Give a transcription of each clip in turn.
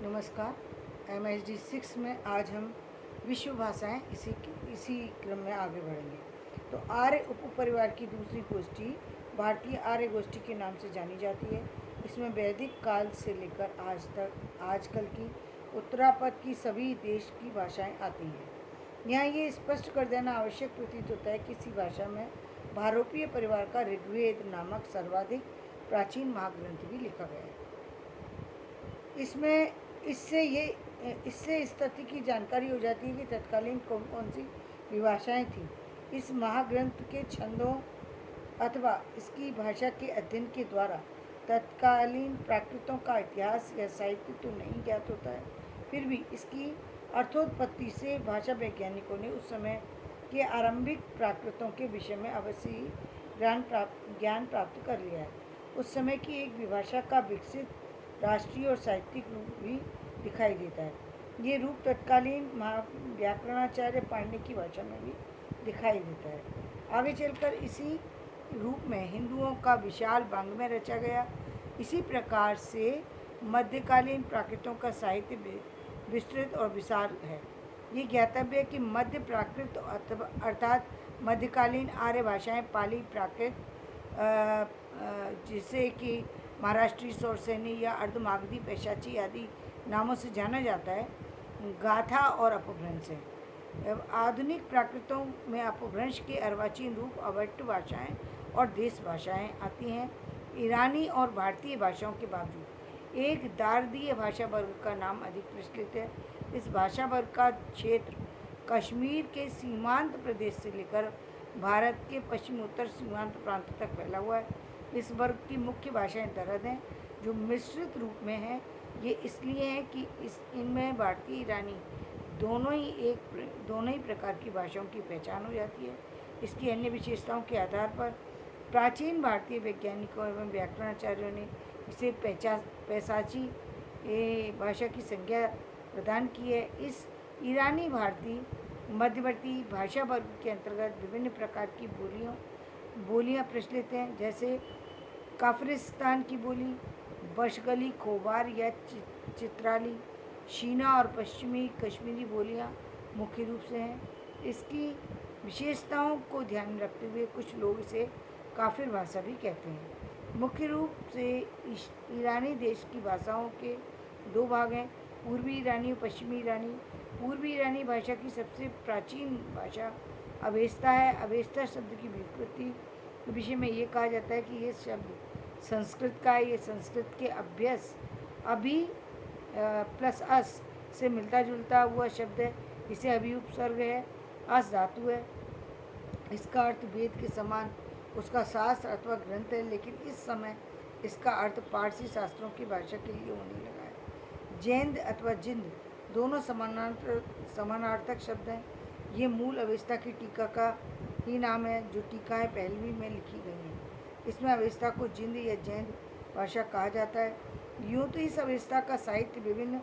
नमस्कार। MHD 6 में आज हम विश्व भाषाएं इसी क्रम में आगे बढ़ेंगे। तो आर्य उप परिवार की दूसरी गोष्ठी भारतीय आर्य गोष्ठी के नाम से जानी जाती है। इसमें वैदिक काल से लेकर आजकल की उत्तरापद की सभी देश की भाषाएं आती हैं। यहाँ ये स्पष्ट कर देना आवश्यक प्रतीत होता है कि इसी भाषा में भारोपीय परिवार का ऋग्वेद नामक सर्वाधिक प्राचीन महाग्रंथ भी लिखा गया है। इससे इस तथ्य की जानकारी हो जाती है कि तत्कालीन कौन कौन सी विभाषाएँ थीं। इस महाग्रंथ के छंदों अथवा इसकी भाषा के अध्ययन के द्वारा तत्कालीन प्राकृतों का इतिहास या साहित्य तो नहीं ज्ञात होता है, फिर भी इसकी अर्थोत्पत्ति से भाषा वैज्ञानिकों ने उस समय के आरंभिक प्राकृतों के विषय में अवश्य ही ज्ञान प्राप्त कर लिया है। उस समय की एक विभाषा का विकसित राष्ट्रीय और साहित्यिक रूप भी दिखाई देता है। ये रूप तत्कालीन व्याकरणाचार्य पाणिनि की भाषा में भी दिखाई देता है। आगे चलकर इसी रूप में हिंदुओं का विशाल वाङ्मय रचा गया। इसी प्रकार से मध्यकालीन प्राकृतों का साहित्य विस्तृत और विशाल है। ये ज्ञातव्य है कि मध्य प्राकृत अर्थात मध्यकालीन आर्य भाषाएं पाली प्राकृत, जिसे कि महाराष्ट्री, सौरसेनी या अर्धमागधी, पैशाची आदि नामों से जाना जाता है, गाथा और अपभ्रंश है। आधुनिक प्राकृतों में अपभ्रंश के अर्वाचीन रूप अवट्ट भाषाएं और देश भाषाएं आती हैं। ईरानी और भारतीय भाषाओं के बावजूद एक दार्दीय भाषा वर्ग का नाम अधिक प्रचलित है। इस भाषा वर्ग का क्षेत्र कश्मीर के सीमांत प्रदेश से लेकर भारत के पश्चिमोत्तर सीमांत प्रांत तक फैला हुआ है। इस वर्ग की मुख्य भाषाएं दरद हैं, जो मिश्रित रूप में हैं। ये इसलिए है कि इनमें भारतीय ईरानी दोनों ही प्रकार की भाषाओं की पहचान हो जाती है। इसकी अन्य विशेषताओं के आधार पर प्राचीन भारतीय वैज्ञानिकों एवं व्याकरणाचार्यों ने इसे पैशाची भाषा की संज्ञा प्रदान की है। इस ईरानी भारतीय मध्यवर्ती भाषा वर्ग के अंतर्गत विभिन्न प्रकार की बोलियाँ प्रचलित हैं, जैसे काफरिस्तान की बोली, बशगली, खोबार या चित्राली, शीना और पश्चिमी कश्मीरी बोलियाँ मुख्य रूप से हैं। इसकी विशेषताओं को ध्यान में रखते हुए कुछ लोग इसे काफिर भाषा भी कहते हैं। मुख्य रूप से ईरानी देश की भाषाओं के दो भाग हैं, पूर्वी ईरानी और पश्चिमी ईरानी। पूर्वी ईरानी भाषा की सबसे प्राचीन भाषा अवेस्ता है। अवेस्ता शब्द की व्युत्पत्ति के विषय में ये कहा जाता है कि ये शब्द संस्कृत का है। ये संस्कृत के अभ्यस अभी प्लस अस से मिलता जुलता हुआ शब्द है। इसे अभी उपसर्ग है, अस धातु है। इसका अर्थ वेद के समान उसका शास्त्र अथवा ग्रंथ है, लेकिन इस समय इसका अर्थ पारसी शास्त्रों की भाषा के लिए होने लगा है। जैंद अथवा जिंद दोनों समानार्थक शब्द हैं। ये मूल अवेस्ता की टीका का ही नाम है, जो टीकाएँ पहलवी में लिखी गई हैं। इसमें अवेस्ता को जिंद या जैंद भाषा कहा जाता है। यूँ तो इस अवेस्ता का साहित्य विभिन्न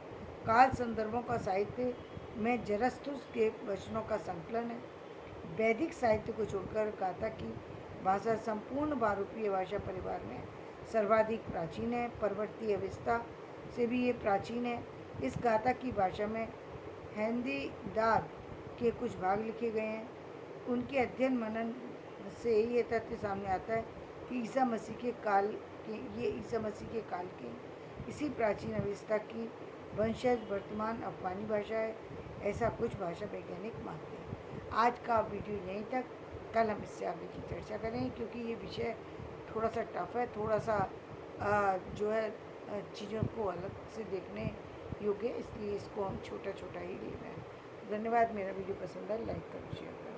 काल संदर्भों का साहित्य में जरस्तुस के वचनों का संकलन है। वैदिक साहित्य को छोड़कर गाथा की भाषा संपूर्ण भारोपीय भाषा परिवार में सर्वाधिक प्राचीन है। परवर्ती अवेस्ता से भी ये प्राचीन है। इस गाथा की भाषा में हैंदीदाद के कुछ भाग लिखे गए हैं। उनके अध्ययन मनन से ये तथ्य सामने आता है कि ईसा मसीह के काल के इसी प्राचीन अवेस्ता की वंशज वर्तमान अफगानी भाषा है, ऐसा कुछ भाषा वैज्ञानिक मानते हैं। आज का वीडियो यहीं तक। कल हम इससे आगे की चर्चा करेंगे, क्योंकि ये विषय थोड़ा सा टफ है, थोड़ा सा जो है चीज़ों को अलग से देखने योग्य, इसलिए इसको हम छोटा छोटा ही ले रहे हैं। धन्यवाद। मेरा वीडियो पसंद है, लाइक करो, शेयर करो।